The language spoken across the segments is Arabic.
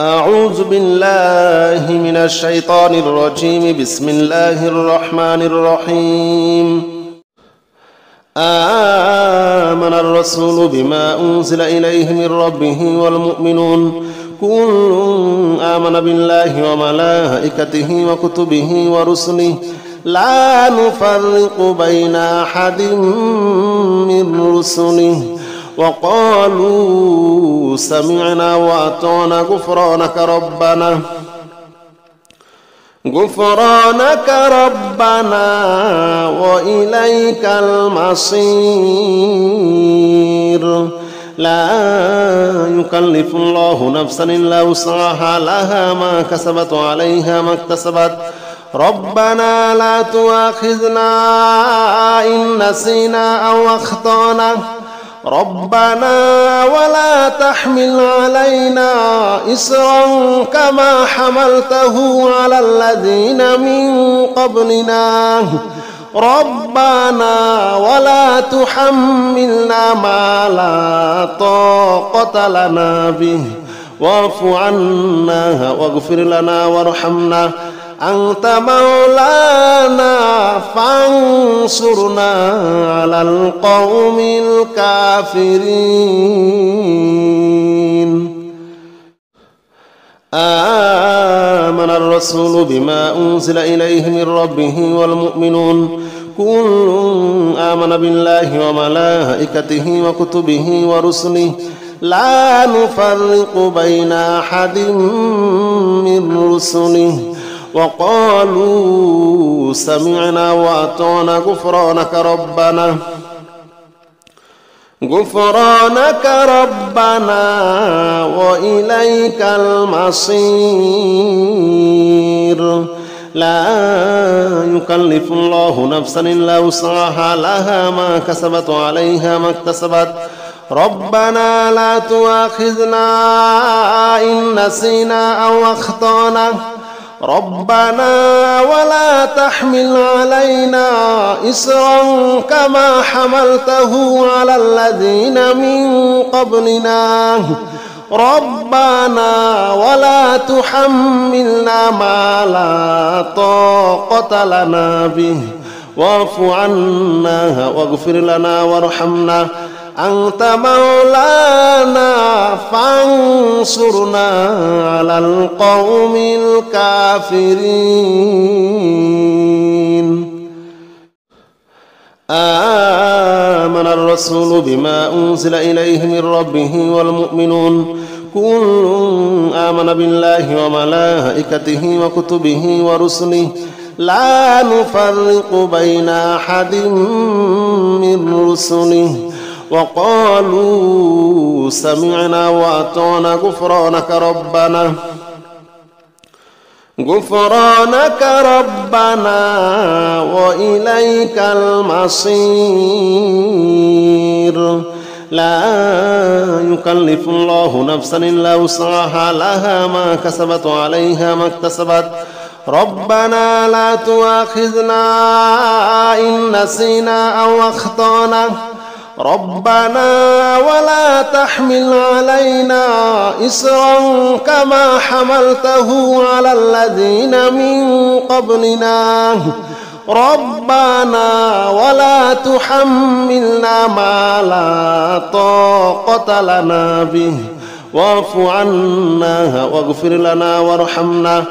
أعوذ بالله من الشيطان الرجيم. بسم الله الرحمن الرحيم. آمن الرسول بما أنزل إليه من ربه والمؤمنون كل آمن بالله وملائكته وكتبه ورسله لا نفرق بين أحد من رسله وقالوا سمعنا وأطعنا غفرانك ربنا وإليك المصير. لا يكلف الله نفسا إلا وسعها لها ما كسبت وعليها ما اكتسبت. ربنا لا تؤاخذنا إن نسينا أو أخطأنا ربنا ولا تحمل علينا إصرا كما حملته على الذين من قبلنا ربنا ولا تحملنا ما لا طاقة لنا به واعف عنا واغفر لنا وارحمنا أنت مولانا فانصرنا على القوم الكافرين. آمن الرسول بما أنزل إليه من ربه والمؤمنون كل آمن بالله وملائكته وكتبه ورسله لا نفرق بين أحد من رسله وقالوا سمعنا وأطعنا غفرانك ربنا وإليك المصير. لا يكلف الله نفسا إلا وسعها لها ما كسبت وعليها ما اكتسبت. ربنا لا تؤاخذنا إن نسينا أو أخطأنا ربنا ولا تحمل علينا إصرا كما حملته على الذين من قبلنا ربنا ولا تحملنا ما لا طاقة لنا به واعف عنا واغفر لنا وارحمنا أنت مولانا فانصرنا على القوم الكافرين. آمن الرسول بما أنزل إليه من ربه والمؤمنون كل آمن بالله وملائكته وكتبه ورسله لا نفرق بين أحد من رسله وقالوا سمعنا وأطعنا غفرانك ربنا وإليك المصير. لا يكلف الله نفسا إلا وسعها لها ما كسبت وعليها ما اكتسبت. ربنا لا تؤاخذنا إن نسينا أو أخطأنا ربنا ولا تحمل علينا إصرا كما حملته على الذين من قبلنا ربنا ولا تحملنا ما لا طاقة لنا به واعف عنا واغفر لنا وارحمنا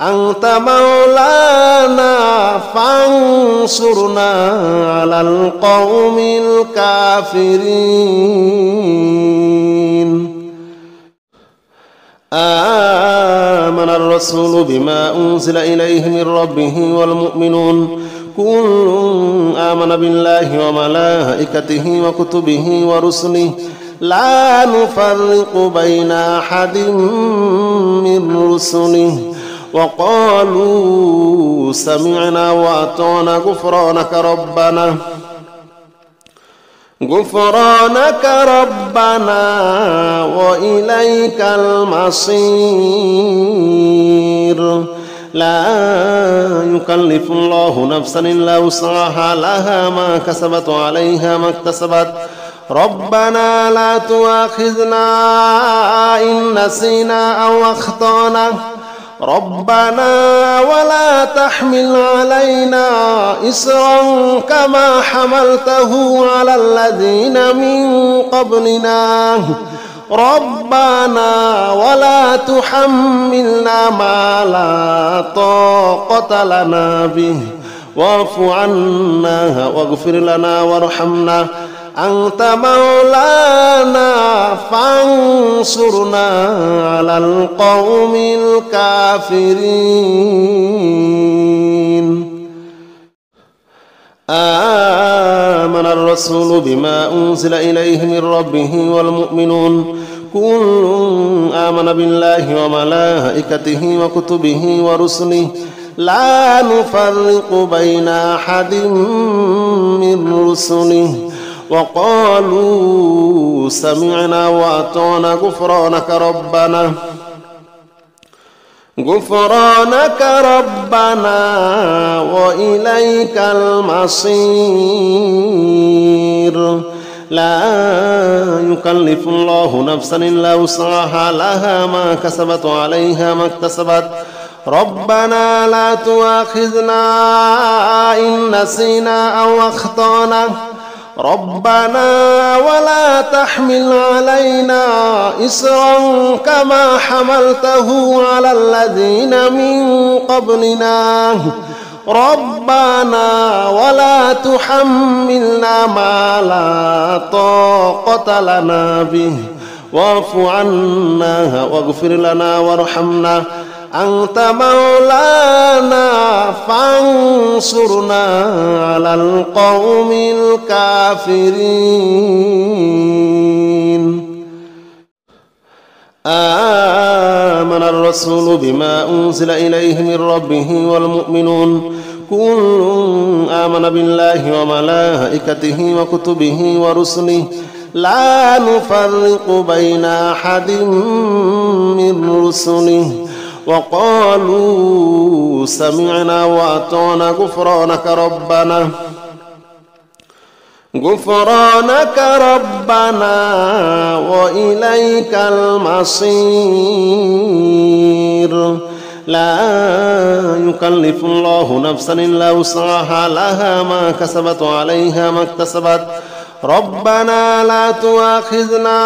أنت مولانا فانصرنا على القوم الكافرين. آمن الرسول بما أنزل إليه من ربه والمؤمنون كل آمن بالله وملائكته وكتبه ورسله لا نفرق بين أحد من رسله وقالوا سمعنا وأطعنا غفرانك ربنا وإليك المصير. لا يكلف الله نفسا إلا وسعها لها ما كسبت وعليها ما اكتسبت. ربنا لا تؤاخذنا إن نسينا أو أخطأنا ربنا ولا تحمل علينا إصرا كما حملته على الذين من قبلنا ربنا ولا تحملنا ما لا طاقة لنا به واعف عنا واغفر لنا وارحمنا أنت مولانا فانصرنا على القوم الكافرين. آمن الرسول بما أنزل إليه من ربه والمؤمنون كل آمن بالله وملائكته وكتبه ورسله لا نفرق بين أحد من رسله وقالوا سمعنا وأطعنا غفرانك ربنا وإليك المصير. لا يكلف الله نفسا إلا وسعها لها ما كسبت وعليها ما اكتسبت ربنا لا تؤاخذنا إن نسينا أو أخطأنا ربنا ولا تحمل علينا إصرا كما حملته على الذين من قبلنا ربنا ولا تحملنا ما لا طاقة لنا به واعف عنا واغفر لنا وارحمنا أنت مولانا فانصرنا على القوم الكافرين. آمن الرسول بما أنزل إليه من ربه والمؤمنون كل آمن بالله وملائكته وكتبه ورسله لا نفرق بين أحد من رسله وقالوا سمعنا وأطعنا غفرانك ربنا وإليك المصير. لا يكلف الله نفسا إلا وسعها لها ما كسبت وعليها ما اكتسبت ربنا لا تؤاخذنا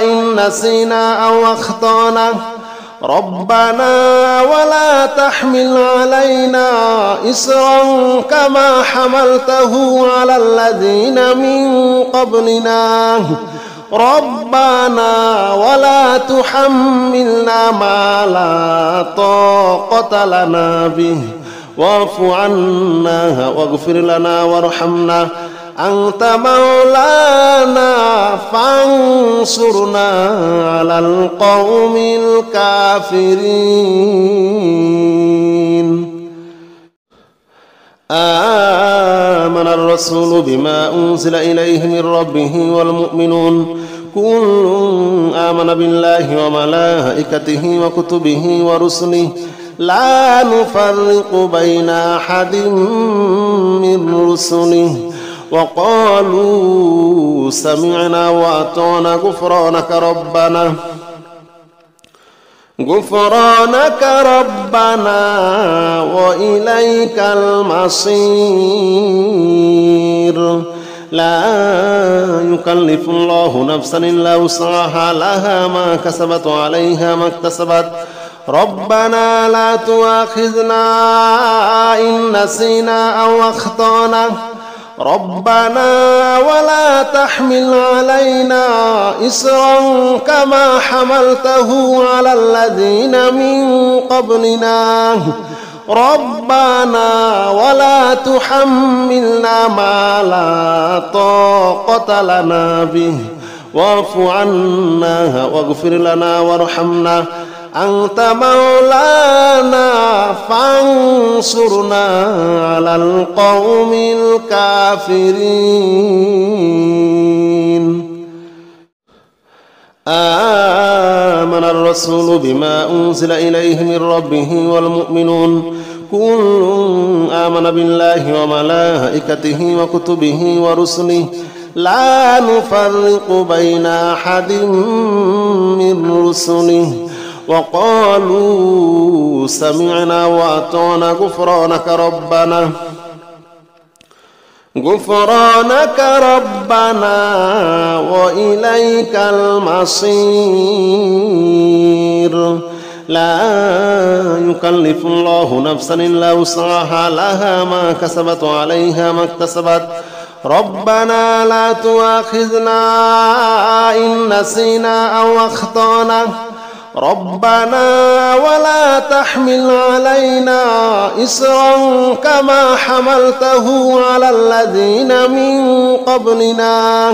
إن نسينا أو أخطأنا ربنا ولا تحمل علينا إصرا كما حملته على الذين من قبلنا ربنا ولا تحملنا ما لا طاقة لنا به واعف عنا واغفر لنا وارحمنا أنت مولانا فانصرنا على القوم الكافرين. آمن الرسول بما أنزل إليه من ربه والمؤمنون كل آمن بالله وملائكته وكتبه ورسله لا نفرق بين أحد من رسله وقالوا سمعنا وأطعنا غفرانك ربنا وإليك المصير. لا يكلف الله نفسا إلا وسعها لها ما كسبت وعليها ما اكتسبت ربنا لا تؤاخذنا إن نسينا أو أخطأنا ربنا ولا تحمل علينا إصرا كما حملته على الذين من قبلنا ربنا ولا تحملنا ما لا طاقة لنا به واعف عنا واغفر لنا وارحمنا أنت مولانا فانصرنا على القوم الكافرين. آمن الرسول بما أنزل إليه من ربه والمؤمنون كل آمن بالله وملائكته وكتبه ورسله لا نفرق بين أحد من رسله وقالوا سمعنا وأطعنا غفرانك ربنا وإليك المصير. لا يكلف الله نفسا إلا وسعها لها ما كسبت وعليها ما اكتسبت ربنا لا تؤاخذنا إن نسينا أو أخطأنا ربنا ولا تحمل علينا إصرا كما حملته على الذين من قبلنا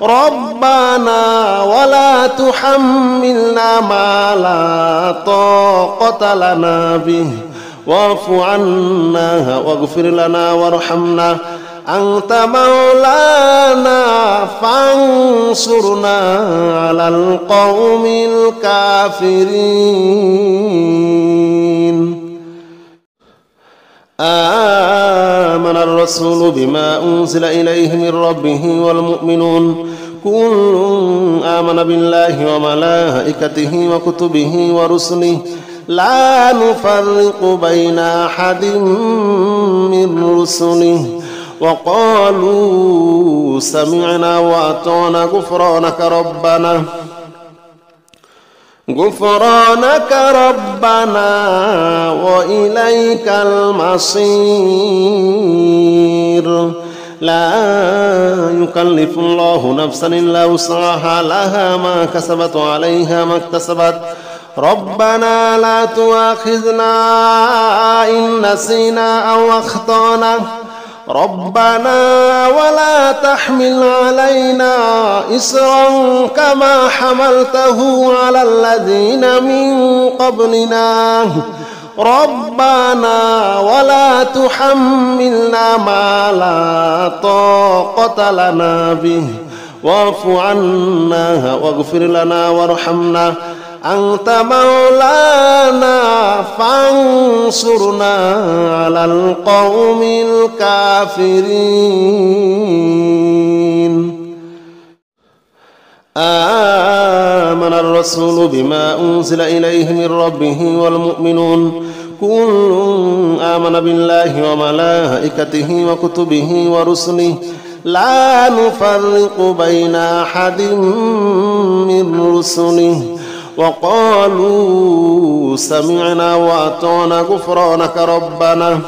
ربنا ولا تحملنا ما لا طاقة لنا به واعف عنا واغفر لنا وارحمنا أنت مولانا فانصرنا على القوم الكافرين. آمن الرسول بما أنزل إليه من ربه والمؤمنون كل آمن بالله وملائكته وكتبه ورسله لا نفرق بين أحد من رسله وقالوا سمعنا وأطعنا غفرانك ربنا وإليك المصير. لا يكلف الله نفسا إلا وسعها لها ما كسبت وعليها ما اكتسبت ربنا لا تؤاخذنا إن نسينا أو أخطأنا ربنا ولا تحمل علينا إصرا كما حملته على الذين من قبلنا ربنا ولا تحملنا ما لا طاقة لنا به واعف عنا واغفر لنا وارحمنا أنت مولانا فانصرنا على القوم الكافرين. آمن الرسول بما أنزل إليه من ربه والمؤمنون كل آمن بالله وملائكته وكتبه ورسله لا نفرق بين أحد من رسله وقالوا سمعنا وأطعنا غفرانك ربنا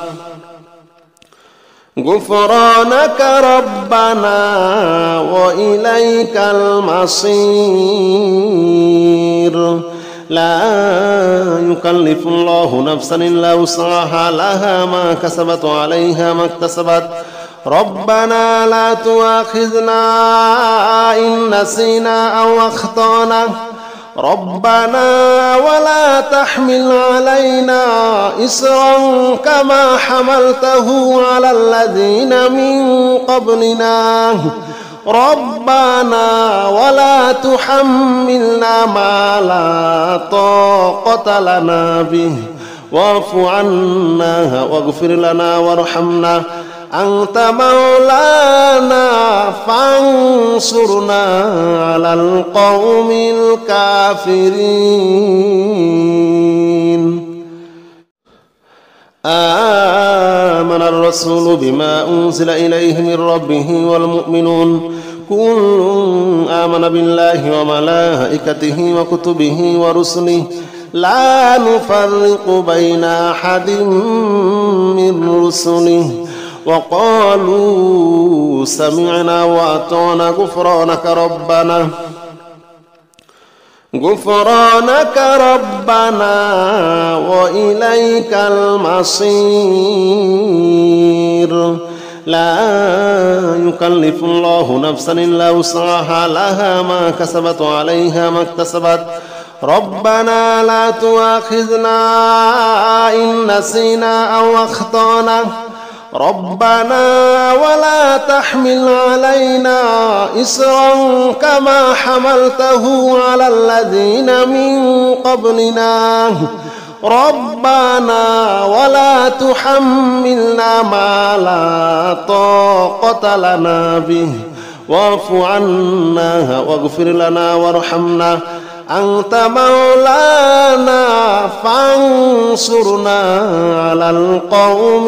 وإليك المصير. لا يكلف الله نفسا إلا وسعها لها ما كسبت وعليها ما اكتسبت ربنا لا تؤاخذنا إن نسينا أو أخطأنا ربنا ولا تحمل علينا إصرا كما حملته على الذين من قبلنا ربنا ولا تحملنا ما لا طاقة لنا به واعف عنا واغفر لنا وارحمنا أنت مولانا فانصرنا على القوم الكافرين. آمن الرسول بما أنزل إليه من ربه والمؤمنون كل آمن بالله وملائكته وكتبه ورسله لا نفرق بين أحد من رسله وقالوا سمعنا وأطعنا غفرانك ربنا وإليك المصير. لا يكلف الله نفسا إلا وسعها لها ما كسبت وعليها ما اكتسبت ربنا لا تؤاخذنا إن نسينا أو أخطأنا ربنا ولا تحمل علينا إصرا كما حملته على الذين من قبلنا ربنا ولا تحملنا ما لا طاقة لنا به واعف عنا واغفر لنا وارحمنا أنت مولانا فانصرنا على القوم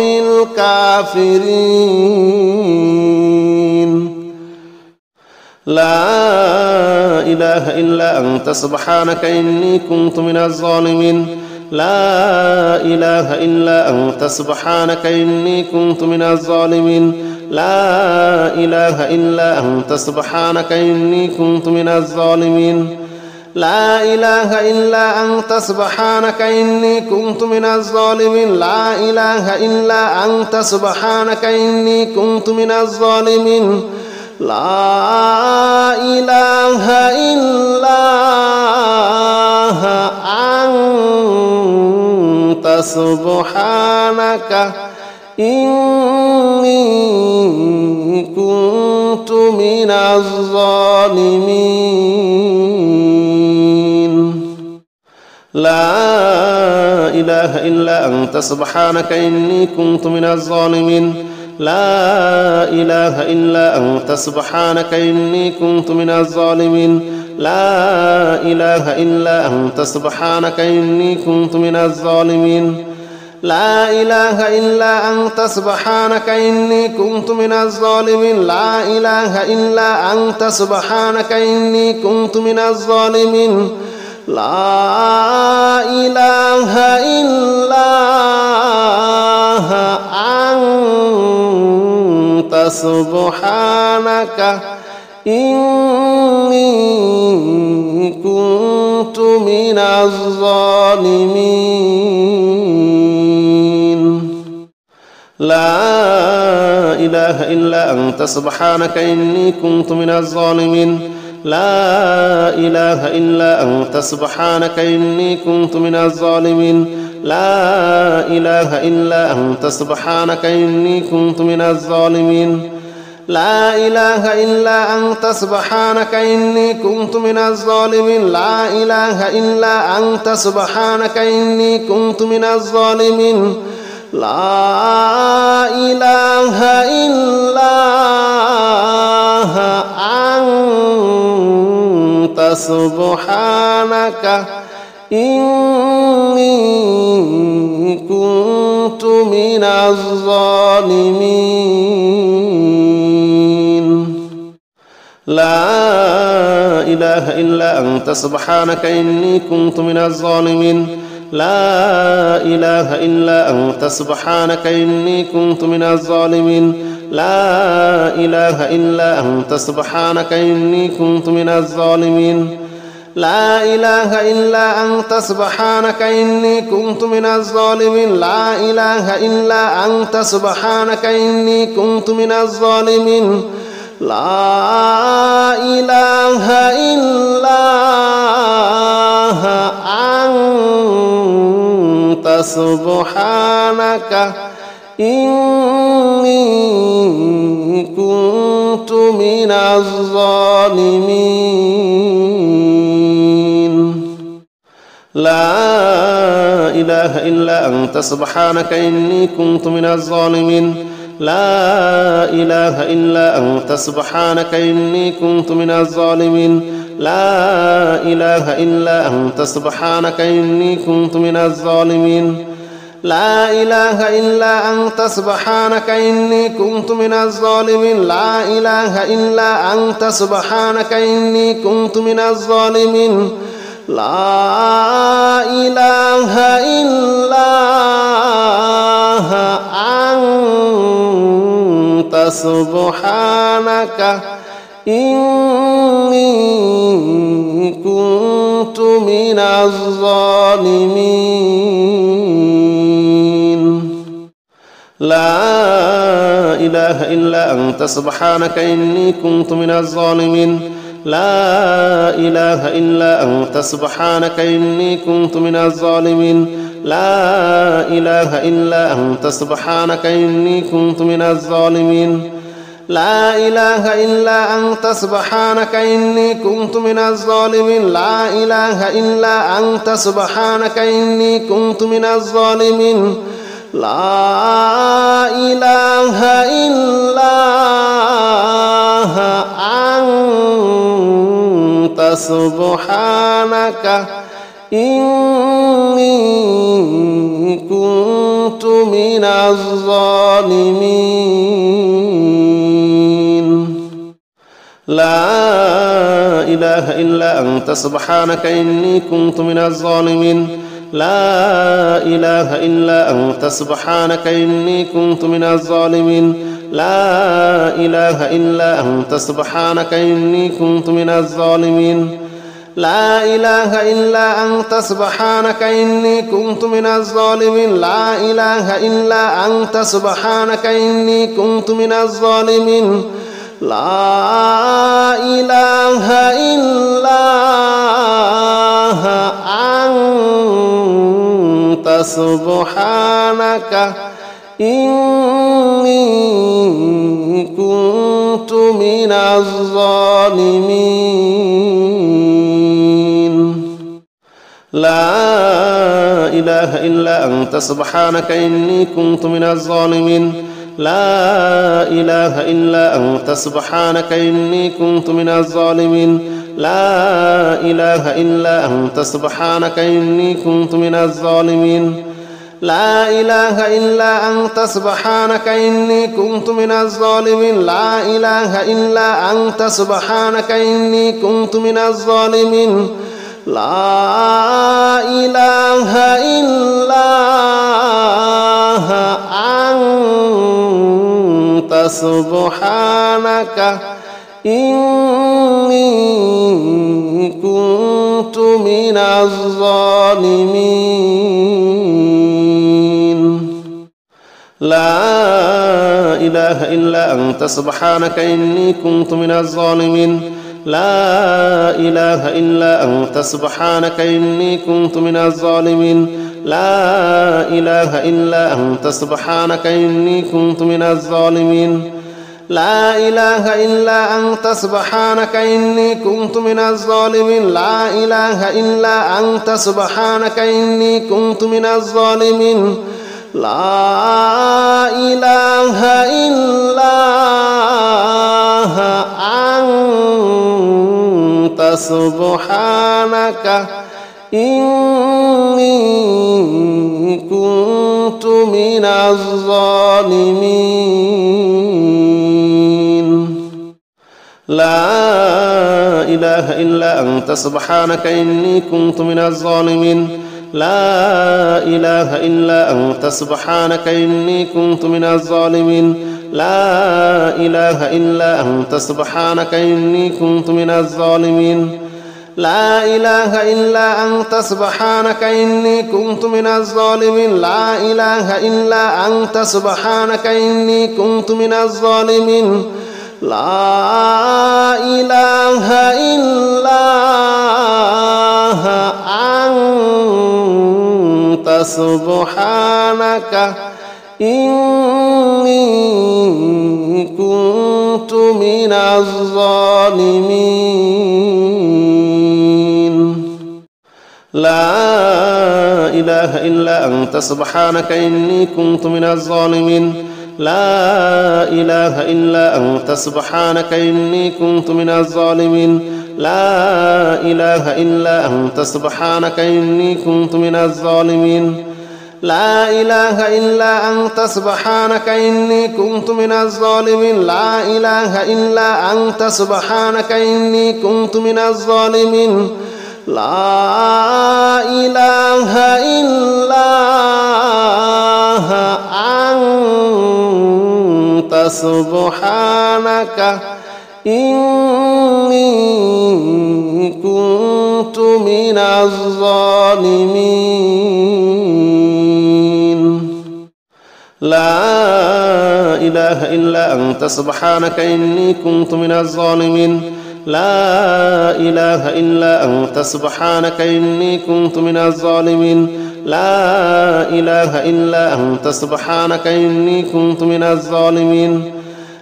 الكافرين لا إله إلا أنت سبحانك إني كنت من الظالمين لا إله إلا أنت سبحانك إني كنت من الظالمين لا إله إلا أنت سبحانك إني كنت من الظالمين لا إله إلا أنت سبحانك إني كنت من الظالمين لا إله إلا أنت سبحانك إني كنت من الظالمين لا إله إلا أنت سبحانك إني كنت من الظالمين لا إله إلا أنت سبحانك إني كنت من الظالمين لا إله إلا أنت سبحانك إني كنت من الظالمين لا إله إلا أنت سبحانك إني كنت من الظالمين لا إله إلا أنت سبحانك إني كنت من الظالمين لا إله إلا أنت سبحانك إني كنت من الظالمين لا إله إلا أنت سبحانك إني كنت من الظالمين لا إله إلا أنت سبحانك إني كنت من الظالمين لا إله إلا أنت سبحانك إني كنت من الظالمين لا إله إلا أنت سبحانك إني كنت من الظالمين لا إله إلا أنت سبحانك إني كنت من الظالمين لا إله إلا أنت سبحانك إني كنت من الظالمين لا إله إلا أنت سبحانك إني كنت من الظالمين لا إله إلا أنت سبحانك إني كنت من الظالمين لا إله إلا أنت سبحانك إني كنت من الظالمين لا إله إلا أنت سبحانك إني كنت من الظالمين لا إله إلا أنت سبحانك إني كنت من الظالمين لا إله إلا أنت سبحانك إني كنت من الظالمين لا إله إلا أنت سبحانك إني كنت من الظالمين لا إله إلا أنت سبحانك إني كنت من الظالمين لا إله إلا أنت سبحانك إني كنت من الظالمين لا إله إلا أنت سبحانك إني كنت من الظالمين لا إله إلا أنت سبحانك إني كنت من الظالمين لا إله إلا أنت سبحانك إني كنت من الظالمين لا إله إلا أنت سبحانك إني كنت من الظالمين لا إله إلا أنت سبحانك إني كنت من الظالمين لا إله إلا أنت سبحانك إني كنت من الظالمين لا إله إلا أنت سبحانك إني كنت من الظالمين لا إله إلا أنت سبحانك إني كنت من الظالمين لا إله إلا أنت سبحانك إني كنت من الظالمين لا إله إلا أنت سبحانك إني كنت من الظالمين لا إله إلا أنت سبحانك إني كنت من الظالمين لا إله إلا أنت سبحانك إني كنت من الظالمين لا إله إلا أنت سبحانك إني كنت من الظالمين لا إله إلا أنت سبحانك إني كنت من الظالمين لا إله إلا أنت سبحانك إني كنت من الظالمين لا إله إلا أنت سبحانك إني كنت من الظالمين لا إله إلا أنت سبحانك إني كنت من الظالمين لا إله إلا أنت سبحانك إني كنت من الظالمين لا إله إلا أنت سبحانك إني كنت من الظالمين لا إله إلا أنت سبحانك إني كنت من الظالمين لا إله إلا أنت سبحانك إني كنت من الظالمين لا إله إلا أنت سبحانك إني كنت من الظالمين لا إله إلا أنت سبحانك إني كنت من الظالمين لا إله إلا أنت سبحانك إني كنت من الظالمين لا إله إلا أنت سبحانك إني كنت من الظالمين لا إله إلا أنت سبحانك إني كنت من الظالمين لا إله إلا أنت سبحانك إني كنت من الظالمين لا إله إلا أنت سبحانك إني كنت من الظالمين لا إله إلا أنت سبحانك إني كنت من الظالمين لا إله إلا أنت سبحانك إني كنت من الظالمين لا إله إلا أنت سبحانك إني كنت من الظالمين لا إله إلا أنت سبحانك إني كنت من الظالمين لا إله إلا أنت سبحانك إني كنت من الظالمين لا إله إلا أنت سبحانك إني كنت من الظالمين لا إله إلا أنت سبحانك إني كنت من الظالمين لا إله إلا أنت سبحانك إني كنت من الظالمين لا إله إلا أنت سبحانك إني كنت من الظالمين لا إله إلا أنت سبحانك إني كنت من الظالمين لا إله إلا أنت سبحانك إني كنت من الظالمين لا إله إلا أنت سبحانك إني كنت من الظالمين لا إله إلا أنت سبحانك إني كنت من الظالمين لا إله إلا أنت سبحانك إني كنت من الظالمين لا إله إلا أنت سبحانك إني كنت من الظالمين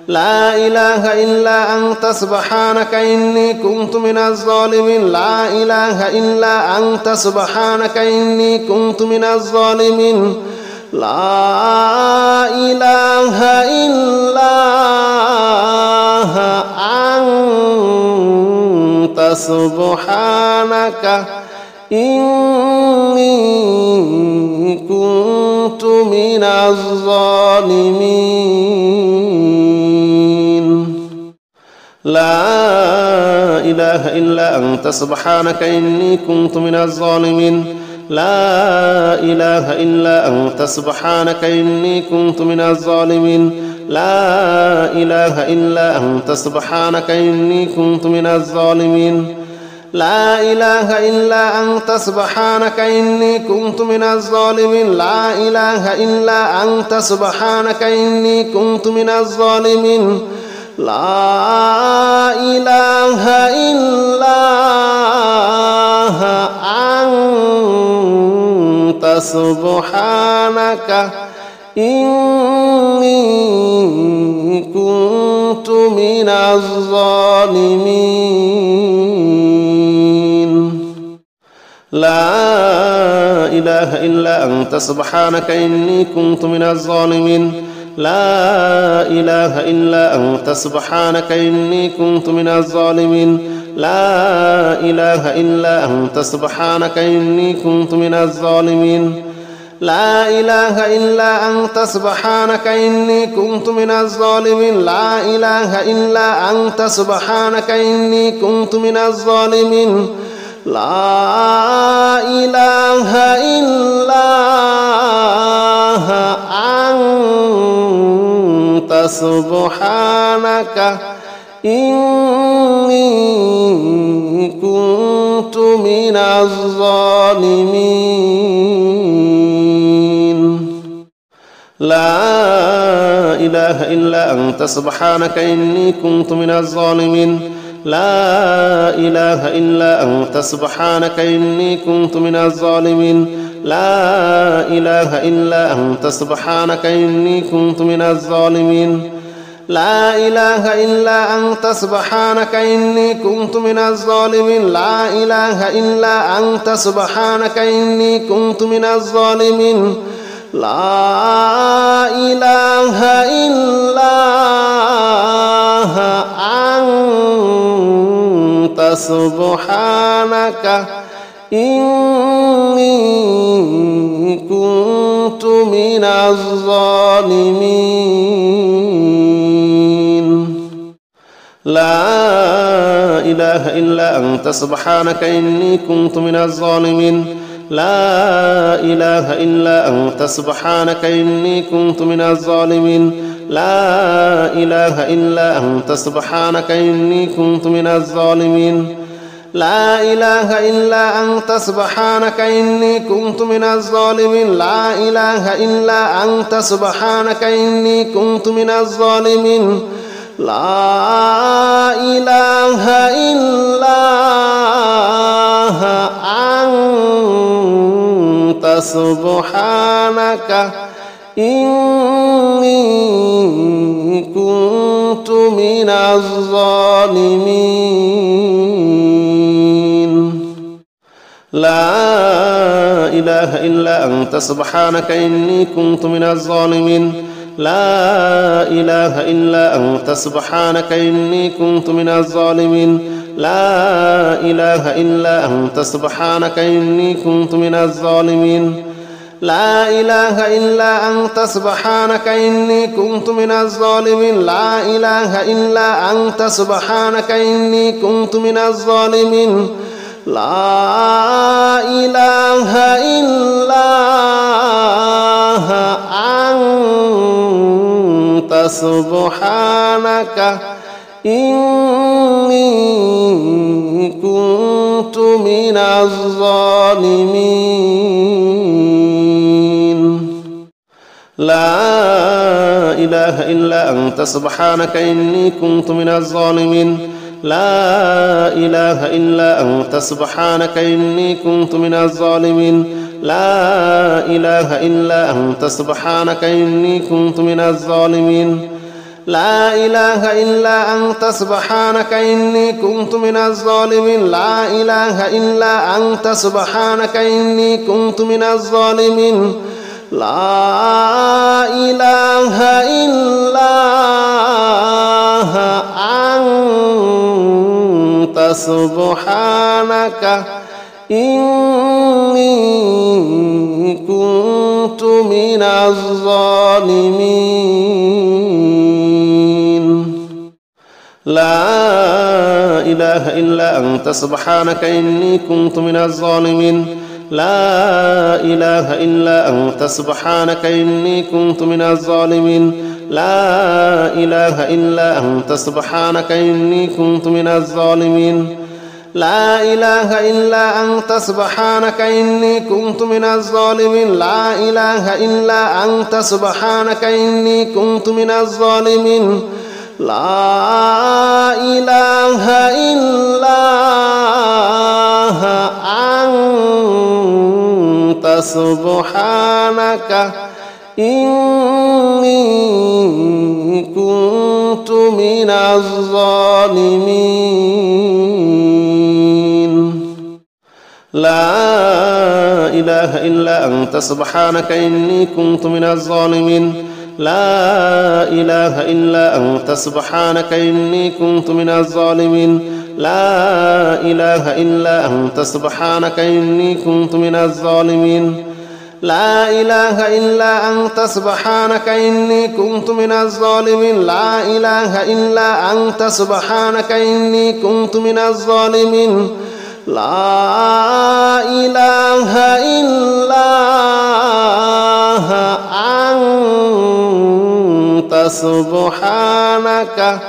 لا إله إلا أنت سبحانك إني كنت من الظالمين لا إله إلا أنت سبحانك إني كنت من الظالمين لا إله إلا أنت أنت سبحانك إني كنت من الظالمين لا إله إلا أنت سبحانك إني كنت من الظالمين لا إله إلا أنت سبحانك إني كنت من الظالمين لا إله إلا أنت سبحانك إني كنت من الظالمين لا إله إلا أنت سبحانك إني كنت من الظالمين لا إله إلا أنت سبحانك إني كنت من الظالمين لا إله إلا أنت سبحانك إني كنت من الظالمين لا إله إلا أنت سبحانك إني كنت من الظالمين لا إله إلا أنت سبحانك إني كنت من الظالمين لا إله إلا أنت سبحانك إني كنت من الظالمين لا إله إلا أنت سبحانك إني كنت من الظالمين لا إله إلا أنت سبحانك إني كنت من الظالمين لا إله إلا أنت سبحانك إني كنت من الظالمين لا إله إلا أنت سبحانك إني كنت من الظالمين لا إله إلا أنت سبحانك إني كنت من الظالمين لا إله إلا أنت سبحانك إني كنت من الظالمين لا إله إلا أنت سبحانك إني كنت من الظالمين لا إله إلا أنت سبحانك إني كنت من الظالمين لا إله إلا أنت سبحانك إني كنت من الظالمين لا إله إلا أنت سبحانك إني كنت من الظالمين لا إله إلا أنت سبحانك إني كنت من الظالمين لا إله إلا أنت سبحانك إني كنت من الظالمين لا إله إلا أنت سبحانك إني كنت من الظالمين لا إله إلا أنت سبحانك إني كنت من الظالمين لا إله إلا أنت سبحانك إني كنت من الظالمين لا إله إلا أنت سبحانك إني كنت من الظالمين لا إله إلا أنت سبحانك إني كنت من الظالمين لا إله إلا أنت سبحانك إني كنت من الظالمين لا إله إلا أنت سبحانك إني كنت من الظالمين لا إله إلا أنت سبحانك إني كنت من الظالمين لا إله إلا أنت سبحانك إني كنت من الظالمين لا إله إلا أنت سبحانك إني كنت من الظالمين لا إله إلا أنت سبحانك إني كنت من الظالمين لا إله إلا أنت سبحانك إني كنت من الظالمين لا إله إلا أنت سبحانك إني كنت من الظالمين لا إله إلا أنت سبحانك إني كنت من الظالمين لا إله إلا أنت سبحانك إني كنت من الظالمين لا إله إلا أنت سبحانك إني كنت من الظالمين لا إله إلا أنت سبحانك إني كنت من الظالمين لا إله إلا أنت سبحانك إني كنت من الظالمين لا إله إلا أنت سبحانك إني كنت من الظالمين لا إله إلا أنت سبحانك إني كنت من الظالمين لا إله إلا أنت سبحانك إني كنت من الظالمين لا إله إلا أنت سبحانك إني كنت من الظالمين لا إله إلا أنت سبحانك إني كنت من الظالمين لا إله إلا أنت سبحانك إني كنت من الظالمين لا إله إلا أنت سبحانك إني كنت من الظالمين لا إله إلا أنت سبحانك إني كنت من الظالمين لا إله إلا أنت سبحانك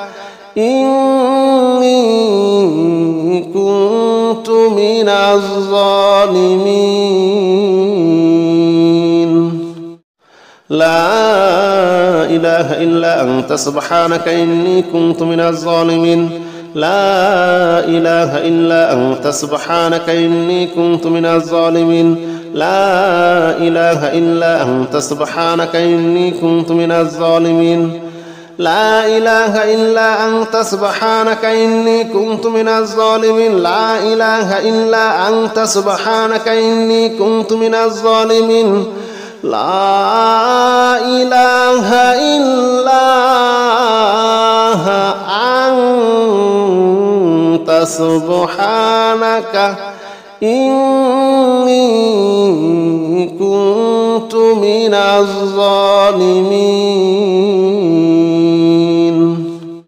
إني كنت من الظالمين لا إله إلا أنت سبحانك إني كنت من الظالمين لا إله إلا أنت سبحانك إني كنت من الظالمين لا إله إلا أنت سبحانك إني كنت من الظالمين لا إله إلا أنت سبحانك إني كنت من الظالمين لا إله إلا أنت سبحانك إني كنت من الظالمين لا إله إلا أنت سبحانك إني كنت من الظالمين